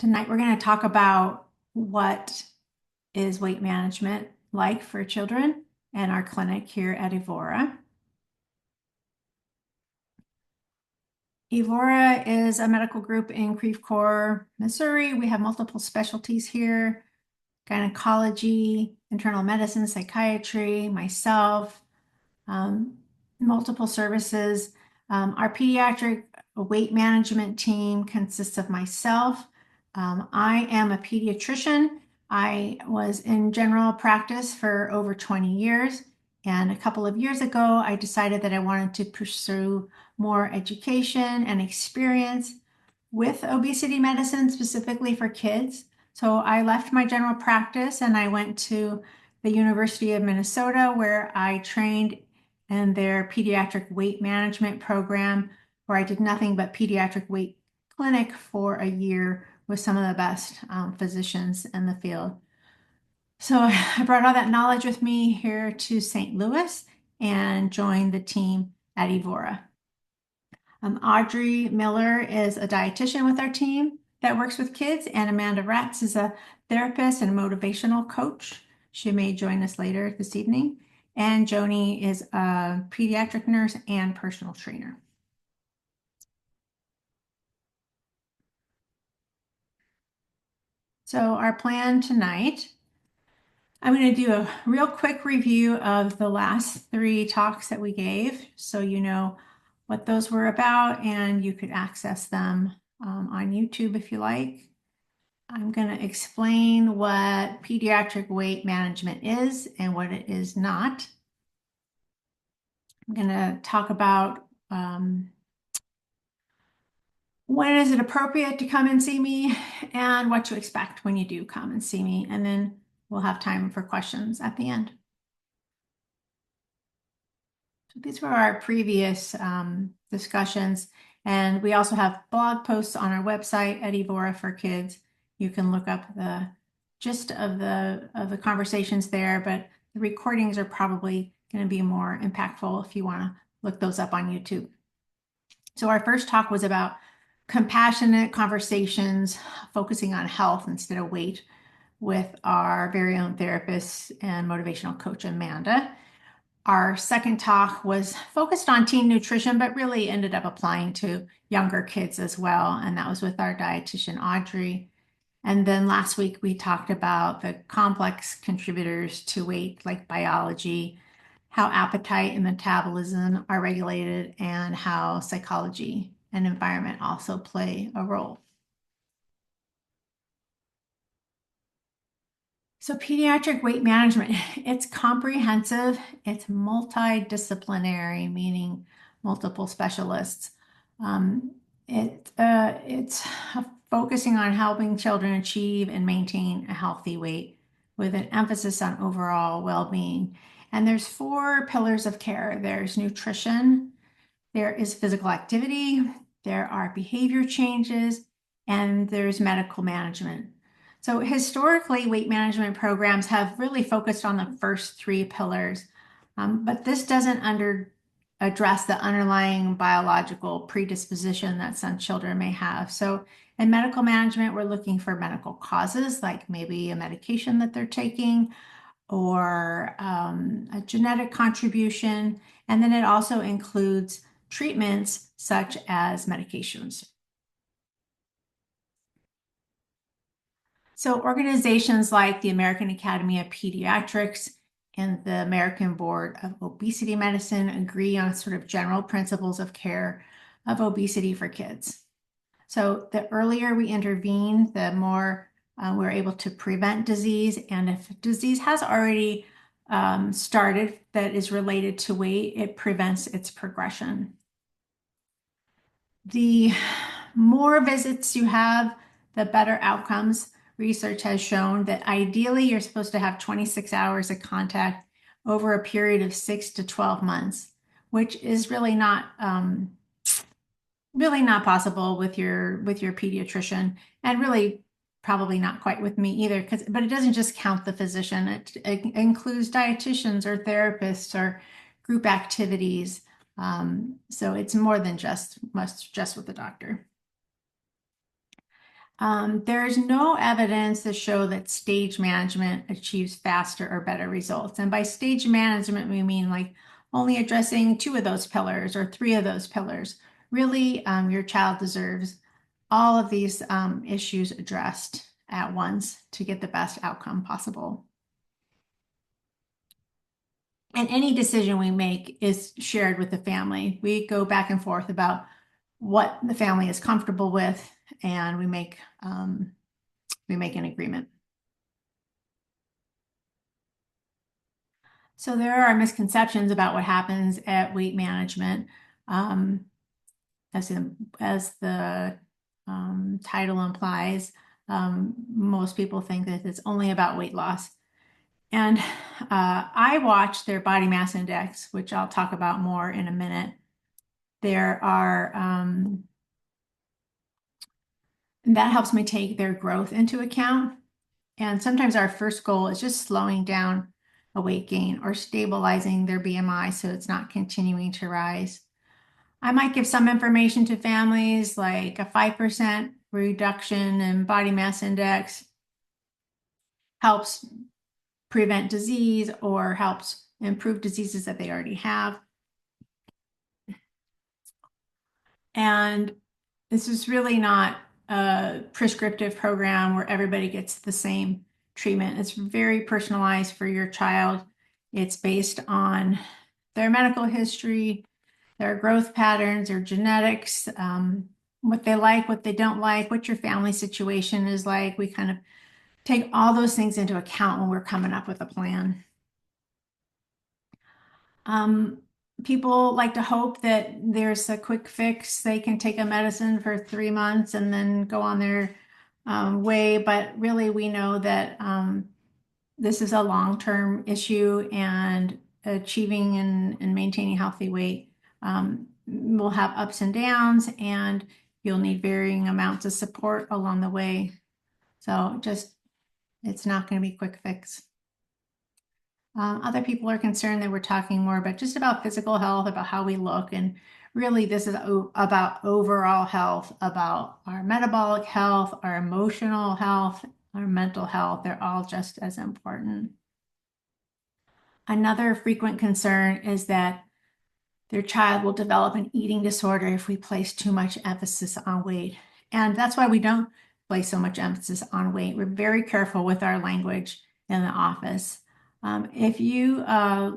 Tonight, we're going to talk about what is weight management like for children and our clinic here at Evora. Evora is a medical group in Creve Coeur, Missouri. We have multiple specialties here: gynecology, internal medicine, psychiatry, myself, multiple services. Our pediatric weight management team consists of myself. I am a pediatrician. I was in general practice for over 20 years. And a couple of years ago, I decided that I wanted to pursue more education and experience with obesity medicine, specifically for kids. So I left my general practice and I went to the University of Minnesota, where I trained in their pediatric weight management program, where I did nothing but pediatric weight clinic for a year with some of the best physicians in the field. So I brought all that knowledge with me here to St. Louis and joined the team at Evora. Audrey Miller is a dietitian with our team that works with kids, and Amanda Ratz is a therapist and motivational coach. She may join us later this evening. And Joni is a pediatric nurse and personal trainer. So our plan tonight, I'm going to do a real quick review of the last 3 talks that we gave, so you know what those were about, and you could access them on YouTube if you like. I'm going to explain what pediatric weight management is and what it is not. I'm going to talk about when is it appropriate to come and see me and what to expect when you do come and see me. And then we'll have time for questions at the end. So these were our previous discussions. And we also have blog posts on our website at Evora for Kids. You can look up the gist of the conversations there, but the recordings are probably going to be more impactful if you want to look those up on YouTube. So our first talk was about compassionate conversations, focusing on health instead of weight, with our very own therapist and motivational coach, Amanda. Our second talk was focused on teen nutrition, but really ended up applying to younger kids as well. And that was with our dietitian, Audrey. And then last week, we talked about the complex contributors to weight, like biology, how appetite and metabolism are regulated, and how psychology and environment also play a role. So pediatric weight management, it's comprehensive, it's multidisciplinary, meaning multiple specialists. It's focusing on helping children achieve and maintain a healthy weight with an emphasis on overall well-being. And there's 4 pillars of care. There's nutrition, there is physical activity, there are behavior changes, and there's medical management. So historically, weight management programs have really focused on the first 3 pillars, but this doesn't address the underlying biological predisposition that some children may have. So in medical management, we're looking for medical causes, like maybe a medication that they're taking, or a genetic contribution, and then it also includes treatments such as medications. So organizations like the American Academy of Pediatrics and the American Board of Obesity Medicine agree on sort of general principles of care of obesity for kids. So the earlier we intervene, the more we're able to prevent disease. And if disease has already started that is related to weight, it prevents its progression. The more visits you have, the better outcomes. Research has shown that ideally you're supposed to have 26 hours of contact over a period of 6 to 12 months, which is really not possible with your pediatrician, and really probably not quite with me either. But it doesn't just count the physician; it includes dietitians or therapists or group activities. So it's more than just with the doctor. There's no evidence to show that stage management achieves faster or better results. And by stage management, we mean like only addressing 2 of those pillars or 3 of those pillars. Really, your child deserves all of these issues addressed at once to get the best outcome possible. And any decision we make is shared with the family. We go back and forth about what the family is comfortable with, and we make an agreement. So there are misconceptions about what happens at weight management. Um, as the title implies, most people think that it's only about weight loss. And I watch their body mass index, which I'll talk about more in a minute. There are, that helps me take their growth into account. And sometimes our first goal is just slowing down a weight gain or stabilizing their BMI so it's not continuing to rise. I might give some information to families like a 5% reduction in body mass index helps prevent disease or helps improve diseases that they already have. And this is really not a prescriptive program where everybody gets the same treatment. It's very personalized for your child. It's based on their medical history, their growth patterns, their genetics, what they like, what they don't like, what your family situation is like. We kind of take all those things into account when we're coming up with a plan. People like to hope that there's a quick fix. They can take a medicine for 3 months and then go on their way. But really, we know that this is a long-term issue, and achieving and maintaining healthy weight will have ups and downs, and you'll need varying amounts of support along the way. So it's not going to be a quick fix. Other people are concerned that we're talking more about just about physical health, about how we look. And really, this is about overall health, about our metabolic health, our emotional health, our mental health. They're all just as important. Another frequent concern is that their child will develop an eating disorder if we place too much emphasis on weight. And that's why we don't place so much emphasis on weight. We're very careful with our language in the office. If you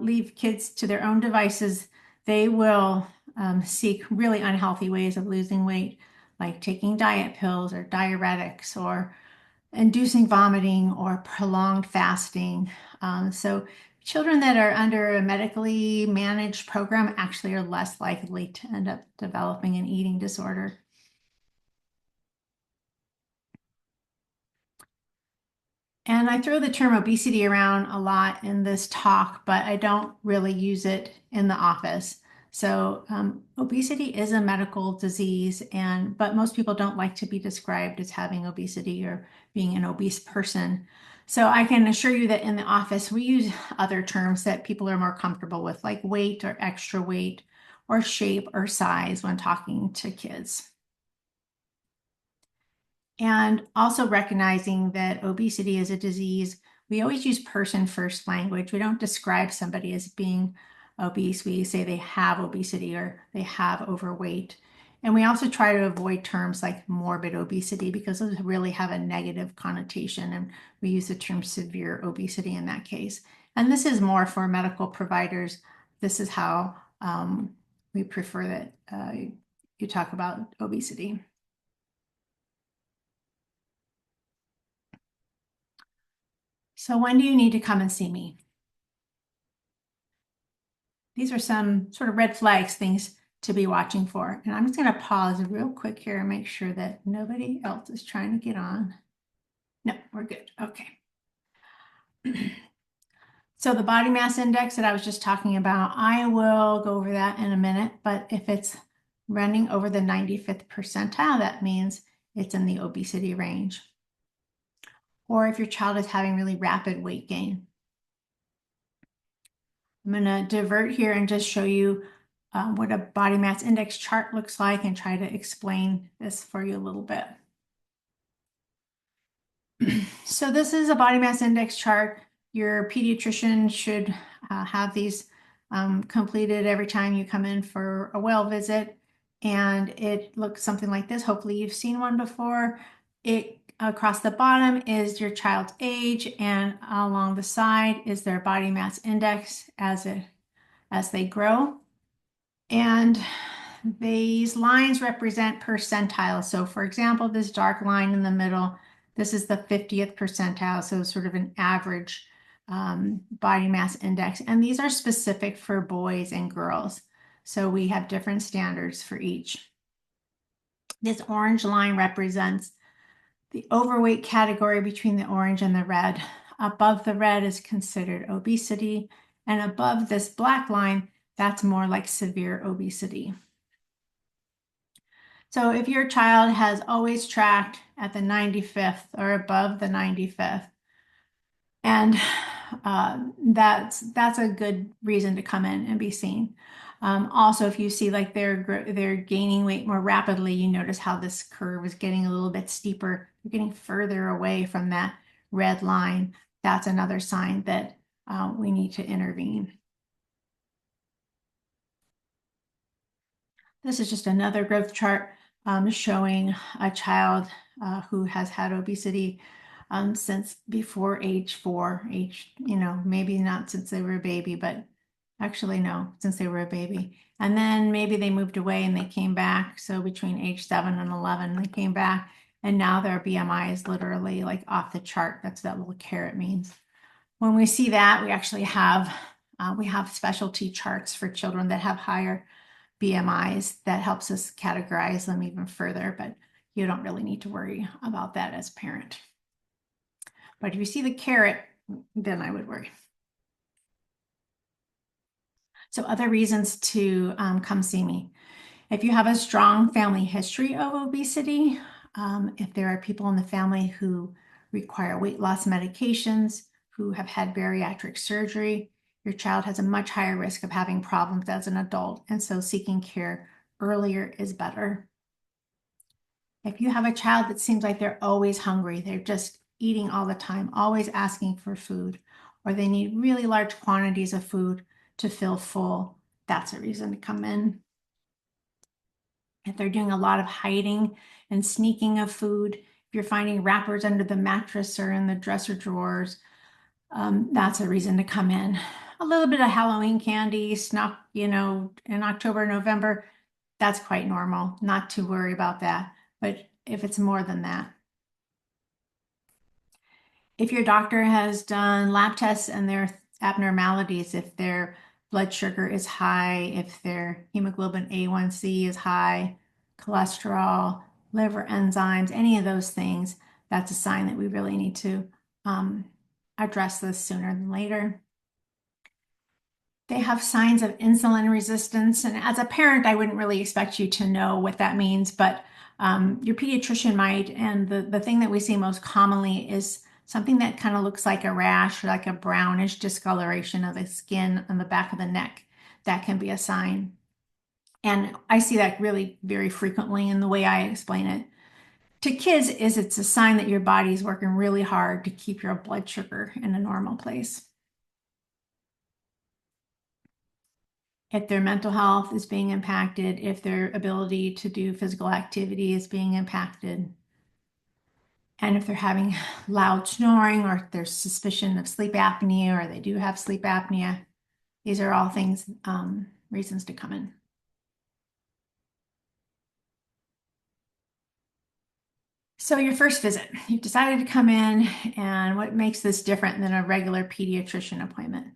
leave kids to their own devices, they will seek really unhealthy ways of losing weight, like taking diet pills or diuretics or inducing vomiting or prolonged fasting. So children that are under a medically managed program actually are less likely to end up developing an eating disorder. And I throw the term obesity around a lot in this talk, but I don't really use it in the office. So obesity is a medical disease, but most people don't like to be described as having obesity or being an obese person. So I can assure you that in the office, we use other terms that people are more comfortable with, like weight or extra weight or shape or size when talking to kids. And also recognizing that obesity is a disease, we always use person first language. We don't describe somebody as being obese. We say they have obesity or they have overweight. And we also try to avoid terms like morbid obesity because those really have a negative connotation. And we use the term severe obesity in that case. And this is more for medical providers. This is how we prefer that you talk about obesity. So when do you need to come and see me? These are some sort of red flags, things to be watching for. And I'm just going to pause real quick here and make sure that nobody else is trying to get on. No, we're good. Okay. So the body mass index that I was just talking about, I will go over that in a minute, but if it's running over the 95th percentile, that means it's in the obesity range. Or if your child is having really rapid weight gain. I'm going to divert here and just show you what a body mass index chart looks like and try to explain this for you a little bit. So this is a body mass index chart. Your pediatrician should have these completed every time you come in for a well visit. And it looks something like this. Hopefully you've seen one before. It across the bottom is your child's age, and along the side is their body mass index as they grow. And these lines represent percentiles. So for example, this dark line in the middle, this is the 50th percentile, so sort of an average body mass index. And these are specific for boys and girls. So we have different standards for each. This orange line represents the overweight category between the orange and the red. Above the red is considered obesity, and above this black line, that's more like severe obesity. So if your child has always tracked at the 95th or above the 95th, and that's a good reason to come in and be seen. Also, if you see like they're gaining weight more rapidly, you notice how this curve is getting a little bit steeper. You're getting further away from that red line. That's another sign that we need to intervene. This is just another growth chart showing a child who has had obesity since before age 4, maybe not since they were a baby, but actually no, since they were a baby. And then maybe they moved away and they came back. So between age 7 and 11, they came back, and now their BMI is literally like off the chart. That's what that little caret means. When we see that, we actually have specialty charts for children that have higher BMIs that helps us categorize them even further, but you don't really need to worry about that as a parent. But if you see the caret, then I would worry. So other reasons to come see me. If you have a strong family history of obesity, if there are people in the family who require weight loss medications, who have had bariatric surgery, your child has a much higher risk of having problems as an adult, and so seeking care earlier is better. If you have a child that seems like they're always hungry, they're just eating all the time, always asking for food, or they need really large quantities of food to feel full, that's a reason to come in. If they're doing a lot of hiding and sneaking of food, if you're finding wrappers under the mattress or in the dresser drawers, that's a reason to come in. A little bit of Halloween candy snuck, in October, November, that's quite normal. Not to worry about that. But if it's more than that, if your doctor has done lab tests and there are abnormalities, if their blood sugar is high, if their hemoglobin A1C is high, cholesterol, liver enzymes, any of those things, that's a sign that we really need to address this sooner than later. They have signs of insulin resistance. And as a parent, I wouldn't really expect you to know what that means, but your pediatrician might. And the thing that we see most commonly is something that kind of looks like a rash, like a brownish discoloration of the skin on the back of the neck. That can be a sign. And I see that really very frequently in the way I explain it to kids is it's a sign that your body is working really hard to keep your blood sugar in a normal place. If their mental health is being impacted, if their ability to do physical activity is being impacted, and if they're having loud snoring, or if there's suspicion of sleep apnea, or they do have sleep apnea, these are all things, reasons to come in. So your first visit, you've decided to come in, and what makes this different than a regular pediatrician appointment?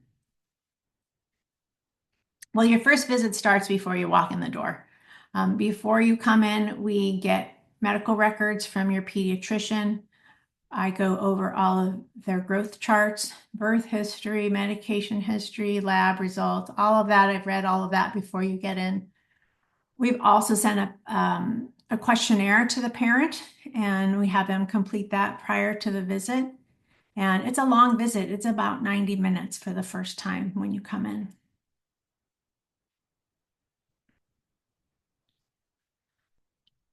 Well, your first visit starts before you walk in the door. Before you come in, we get medical records from your pediatrician. I go over all of their growth charts, birth history, medication history, lab results, all of that. I've read all of that before you get in. We've also sent a questionnaire to the parent, and we have them complete that prior to the visit. And it's a long visit. It's about 90 minutes for the first time when you come in.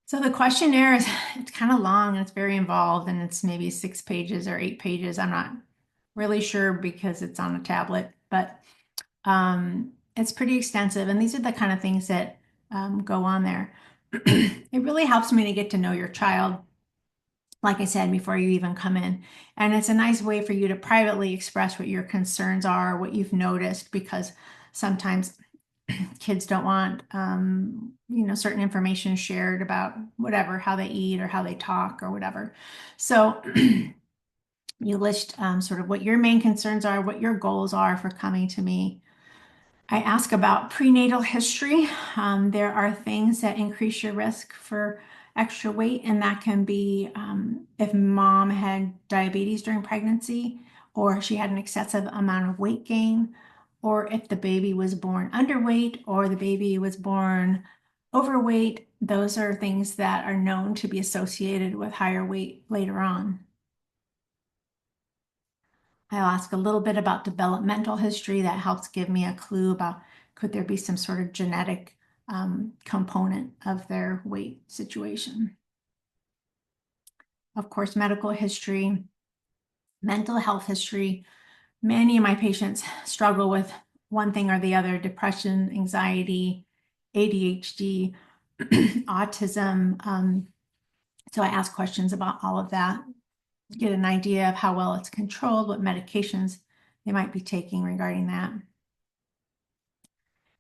So the questionnaire is it's kind of long and it's very involved and it's maybe 6 pages or 8 pages. I'm not really sure because it's on a tablet, but it's pretty extensive. And these are the kind of things that go on there. It really helps me to get to know your child, like I said, before you even come in. And it's a nice way for you to privately express what your concerns are, what you've noticed, because sometimes kids don't want, certain information shared about whatever, how they eat or how they talk or whatever. So you list sort of what your main concerns are, what your goals are for coming to me. I ask about prenatal history. There are things that increase your risk for extra weight, and that can be if mom had diabetes during pregnancy, or she had an excessive amount of weight gain, or if the baby was born underweight, or the baby was born overweight. Those are things that are known to be associated with higher weight later on. I'll ask a little bit about developmental history that helps give me a clue about could there be some sort of genetic component of their weight situation. Of course, medical history, mental health history. Many of my patients struggle with one thing or the other: depression, anxiety, ADHD, autism. So I ask questions about all of that, get an idea of how well it's controlled, what medications they might be taking regarding that.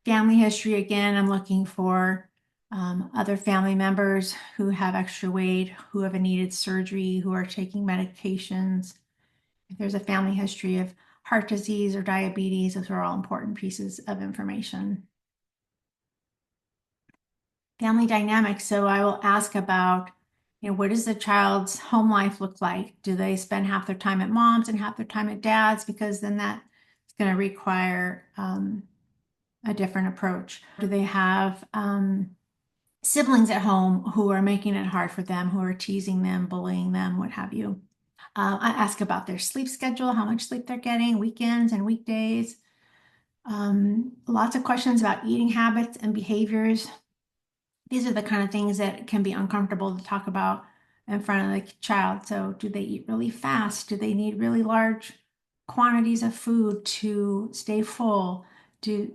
Family history, again, I'm looking for other family members who have extra weight, who have needed surgery, who are taking medications. If there's a family history of heart disease or diabetes, those are all important pieces of information. Family dynamics. So I will ask about, what does the child's home life look like? Do they spend half their time at mom's and half their time at dad's? Because then that's going to require a different approach. Do they have siblings at home who are making it hard for them, who are teasing them, bullying them, what have you? I ask about their sleep schedule, how much sleep they're getting, weekends and weekdays. Lots of questions about eating habits and behaviors. These are the kind of things that can be uncomfortable to talk about in front of the child. So, do they eat really fast? Do they need really large quantities of food to stay full? To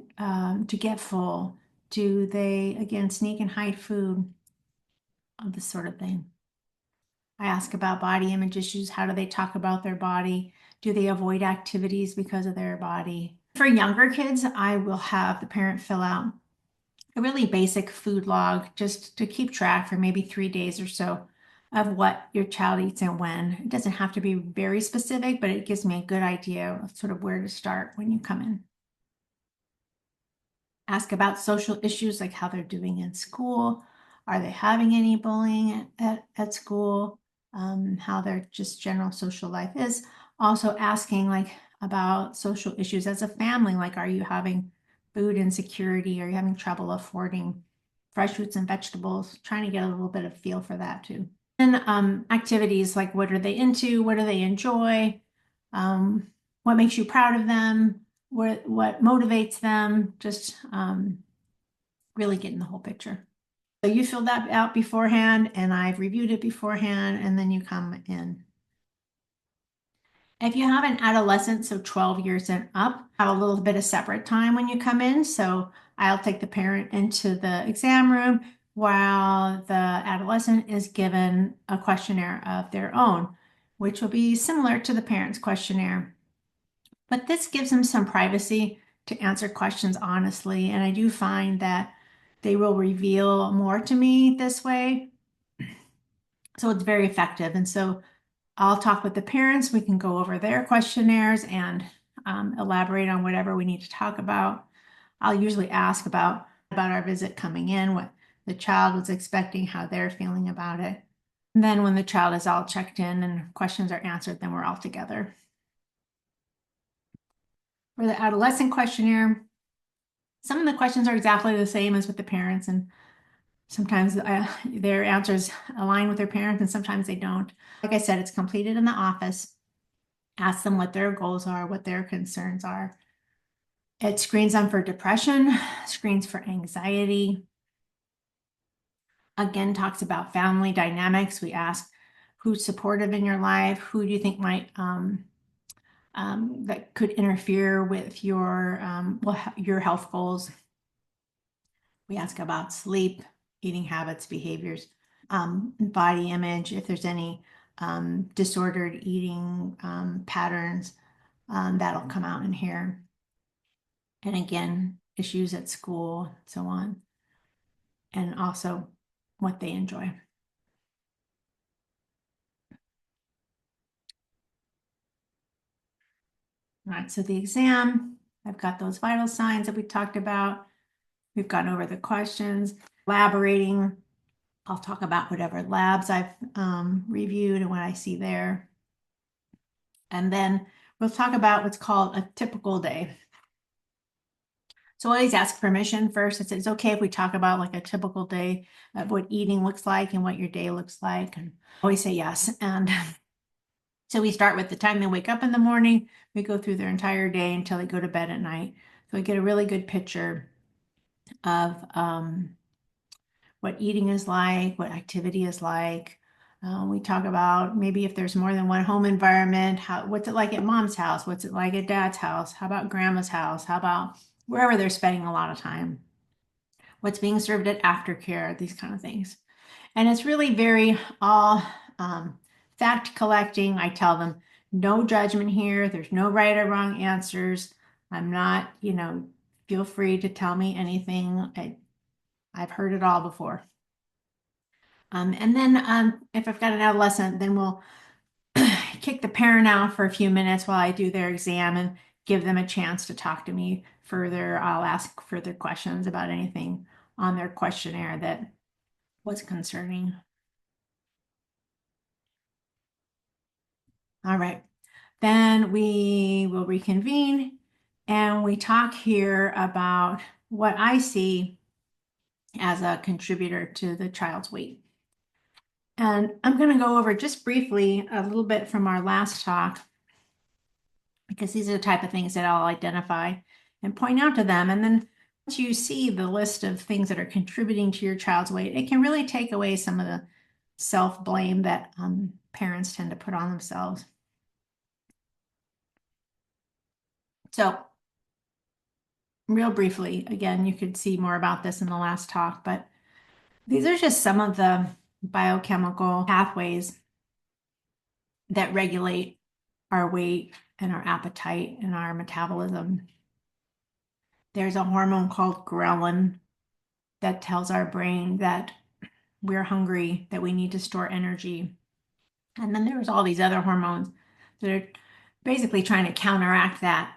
get full? Do they again sneak and hide food? This sort of thing. I ask about body image issues. How do they talk about their body? Do they avoid activities because of their body? For younger kids, I will have the parent fill out a really basic food log just to keep track for maybe 3 days or so of what your child eats and when. It doesn't have to be very specific, but it gives me a good idea of sort of where to start when you come in. Ask about social issues like how they're doing in school. Are they having any bullying at school? How their just general social life is. Also asking like about social issues as a family, like are you having food insecurity? Are you having trouble affording fresh fruits and vegetables? Trying to get a little bit of feel for that too. And activities like what are they into? What do they enjoy? What makes you proud of them? What motivates them? Just really getting the whole picture. So you filled that out beforehand, and I've reviewed it beforehand, and then you come in. If you have an adolescent, so 12 years and up, have a little bit of separate time when you come in. So I'll take the parent into the exam room while the adolescent is given a questionnaire of their own, which will be similar to the parent's questionnaire. But this gives them some privacy to answer questions honestly. And I do find that they will reveal more to me this way. So it's very effective. And so I'll talk with the parents. We can go over their questionnaires and elaborate on whatever we need to talk about. I'll usually ask about our visit coming in, what the child was expecting, how they're feeling about it. And then when the child is all checked in and questions are answered, then we're all together. For the adolescent questionnaire, some of the questions are exactly the same as with the parents, and sometimes their answers align with their parents, and sometimes they don't. Like I said, it's completed in the office. Ask them what their goals are, what their concerns are. It screens them for depression, screens for anxiety. Again, talks about family dynamics. We ask who's supportive in your life, who do you think might that could interfere with your health goals. We ask about sleep, eating habits, behaviors, body image, if there's any disordered eating patterns, that'll come out in here. And again, issues at school, so on, and also what they enjoy. All right, so the exam, I've got those vital signs that we talked about. We've gone over the questions, elaborating. I'll talk about whatever labs I've reviewed and what I see there. And then we'll talk about what's called a typical day. So always ask permission first. It's okay if we talk about like a typical day of what eating looks like and what your day looks like. And always say yes. And so we start with the time they wake up in the morning. We go through their entire day until they go to bed at night. So we get a really good picture of what eating is like, what activity is like. We talk about maybe if there's more than one home environment, what's it like at mom's house? What's it like at dad's house? How about grandma's house? How about wherever they're spending a lot of time? What's being served at aftercare? These kind of things. And it's really very all fact collecting. I tell them no judgment here. There's no right or wrong answers. I'm not, feel free to tell me anything. I've heard it all before. And then if I've got an adolescent, then we'll kick the parent out for a few minutes while I do their exam and give them a chance to talk to me further. I'll ask further questions about anything on their questionnaire that was concerning. All right. Then we will reconvene and we talk here about what I see as a contributor to the child's weight. And I'm going to go over just briefly a little bit from our last talk, because these are the type of things that I'll identify and point out to them. And then once you see the list of things that are contributing to your child's weight, it can really take away some of the self-blame that parents tend to put on themselves. So real briefly, again, you could see more about this in the last talk, but these are just some of the biochemical pathways that regulate our weight and our appetite and our metabolism. There's a hormone called ghrelin that tells our brain that we're hungry, that we need to store energy. And then there's all these other hormones that are basically trying to counteract that.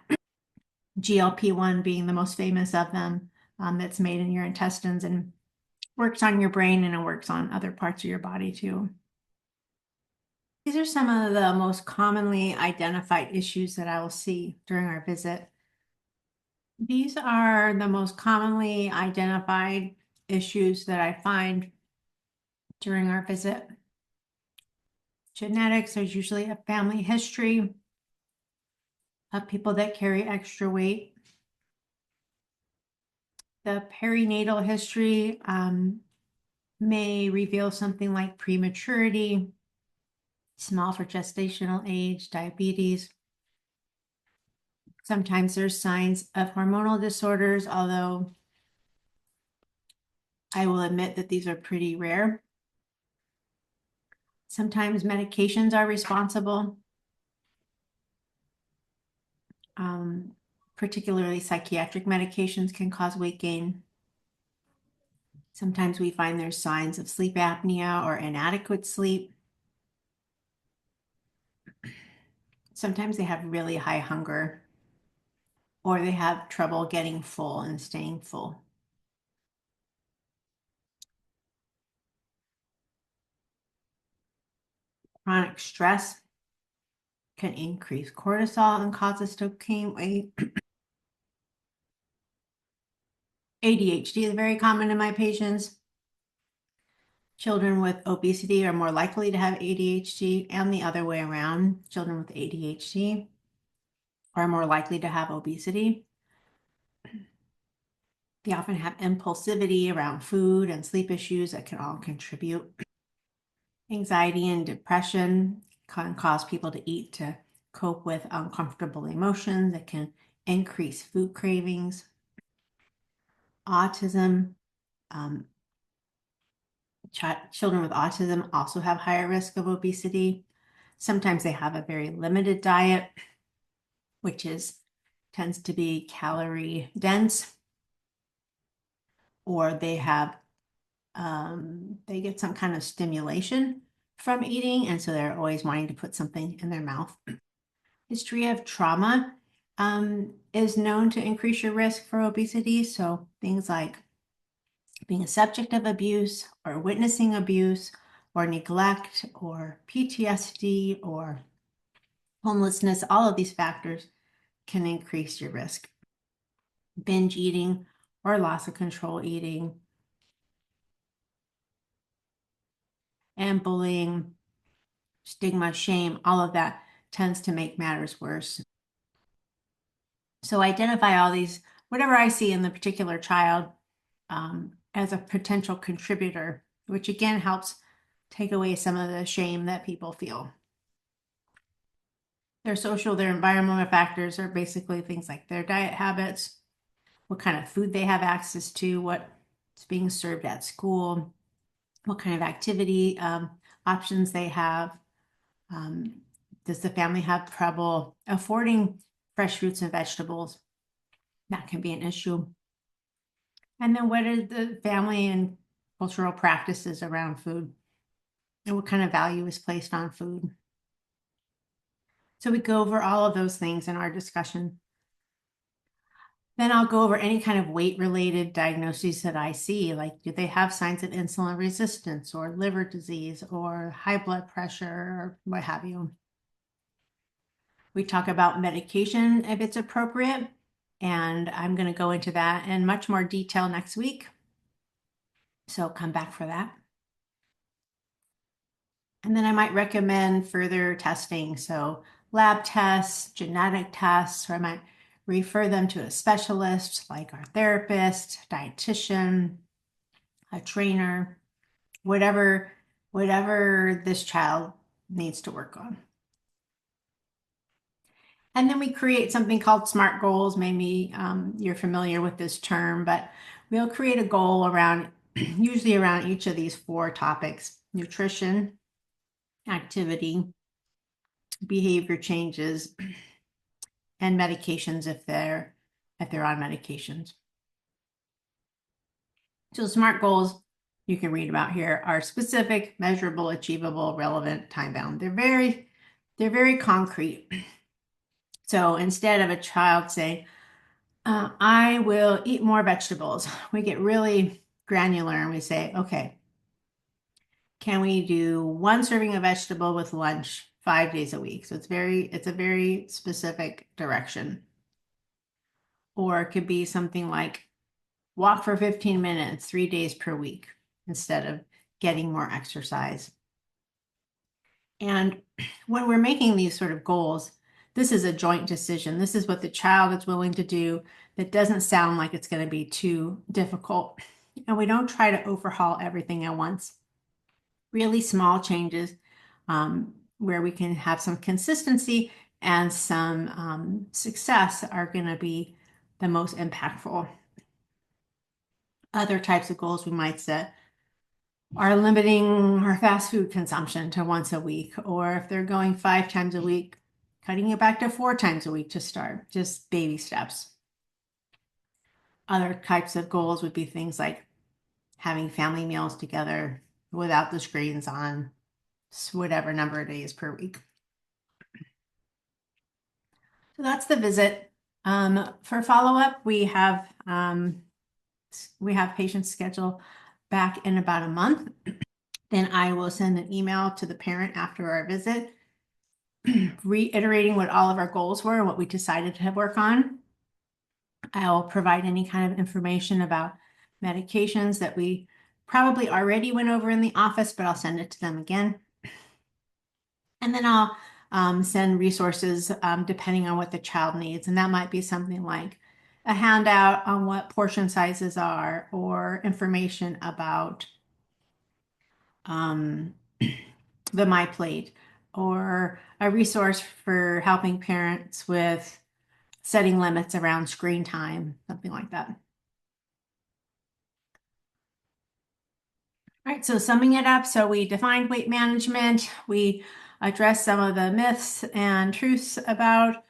GLP-1 being the most famous of them, that's made in your intestines and works on your brain, and it works on other parts of your body too. These are some of the most commonly identified issues that I will see during our visit. These are the most commonly identified issues that I find during our visit. Genetics, there's usually a family history of people that carry extra weight. The perinatal history may reveal something like prematurity, small for gestational age, diabetes. Sometimes there's signs of hormonal disorders, although I will admit that these are pretty rare. Sometimes medications are responsible, particularly psychiatric medications can cause weight gain. Sometimes we find there's signs of sleep apnea or inadequate sleep. Sometimes they have really high hunger, or they have trouble getting full and staying full. Chronic stress can increase cortisol and cause us to gain weight. ADHD is very common in my patients. Children with obesity are more likely to have ADHD, and the other way around. Children with ADHD are more likely to have obesity. They often have impulsivity around food and sleep issues that can all contribute. Anxiety and depression can cause people to eat to cope with uncomfortable emotions that can increase food cravings. Autism, um, children with autism also have higher risk of obesity. Sometimes they have a very limited diet, which tends to be calorie dense, or they get some kind of stimulation from eating, and so they're always wanting to put something in their mouth. History of trauma is known to increase your risk for obesity. So things like being a subject of abuse or witnessing abuse or neglect or PTSD or homelessness, all of these factors can increase your risk. Binge eating or loss of control eating, and bullying, stigma, shame, all of that tends to make matters worse. So identify all these, whatever I see in the particular child, as a potential contributor, which again helps take away some of the shame that people feel. Their environmental factors are basically things like their diet habits, what kind of food they have access to, what's being served at school, what kind of activity options they have. Does the family have trouble affording fresh fruits and vegetables? That can be an issue. And then what are the family and cultural practices around food? And what kind of value is placed on food? So we go over all of those things in our discussion. Then I'll go over any kind of weight-related diagnoses that I see, like do they have signs of insulin resistance or liver disease or high blood pressure or what have you. We talk about medication if it's appropriate, and I'm going to go into that in much more detail next week. So come back for that. And then I might recommend further testing. So lab tests, genetic tests, or I might refer them to a specialist like our therapist, dietitian, a trainer, whatever this child needs to work on. And then we create something called SMART goals. Maybe you're familiar with this term, but we'll create a goal around, usually around each of these 4 topics: nutrition, activity, behavior changes, and medications if they're on medications. So SMART goals you can read about here are specific, measurable, achievable, relevant, time-bound. They're very concrete. So instead of a child saying, I will eat more vegetables, we get really granular and we say, okay, can we do 1 serving of vegetable with lunch 5 days a week? So it's a very specific direction. Or it could be something like walk for 15 minutes 3 days per week instead of getting more exercise. And when we're making these sort of goals, this is a joint decision. This is what the child is willing to do. That doesn't sound like it's going to be too difficult. And we don't try to overhaul everything at once. Really small changes where we can have some consistency and some success are going to be the most impactful. Other types of goals we might set are limiting our fast food consumption to once a week, or if they're going 5 times a week, cutting it back to 4 times a week to start, just baby steps. Other types of goals would be things like having family meals together without the screens on, whatever number of days per week. So that's the visit. For follow-up, we have patients scheduled back in about a month. Then I will send an email to the parent after our visit, reiterating what all of our goals were and what we decided to work on. I'll provide any kind of information about medications that we probably already went over in the office, but I'll send it to them again. And then I'll send resources depending on what the child needs. And that might be something like a handout on what portion sizes are or information about um, the My Plate, or a resource for helping parents with setting limits around screen time, something like that. All right, so summing it up, so we defined weight management, we addressed some of the myths and truths about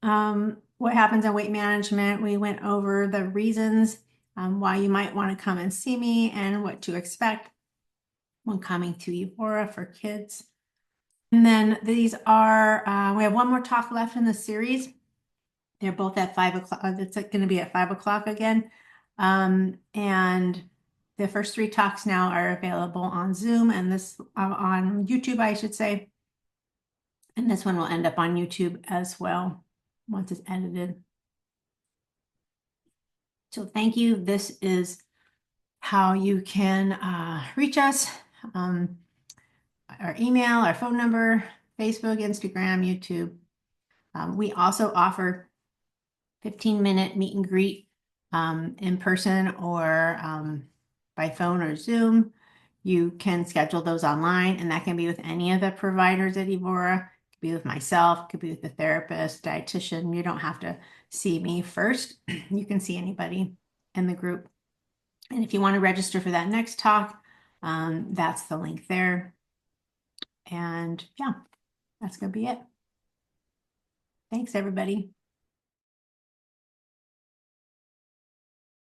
what happens in weight management. We went over the reasons why you might want to come and see me and what to expect when coming to Evora for kids. And then these are, we have one more talk left in the series. They're both at 5 o'clock. It's going to be at 5 o'clock again. And the first three talks now are available on Zoom and this on YouTube, I should say. And this one will end up on YouTube as well once it's edited. So thank you. This is how you can reach us. Our email, our phone number, Facebook, Instagram, YouTube. We also offer 15-minute meet and greet in person or by phone or Zoom. You can schedule those online, and that can be with any of the providers at Evora. It could be with myself, it could be with the therapist, dietitian. You don't have to see me first. You can see anybody in the group. And if you want to register for that next talk, that's the link there. And yeah, that's going to be it. Thanks, everybody.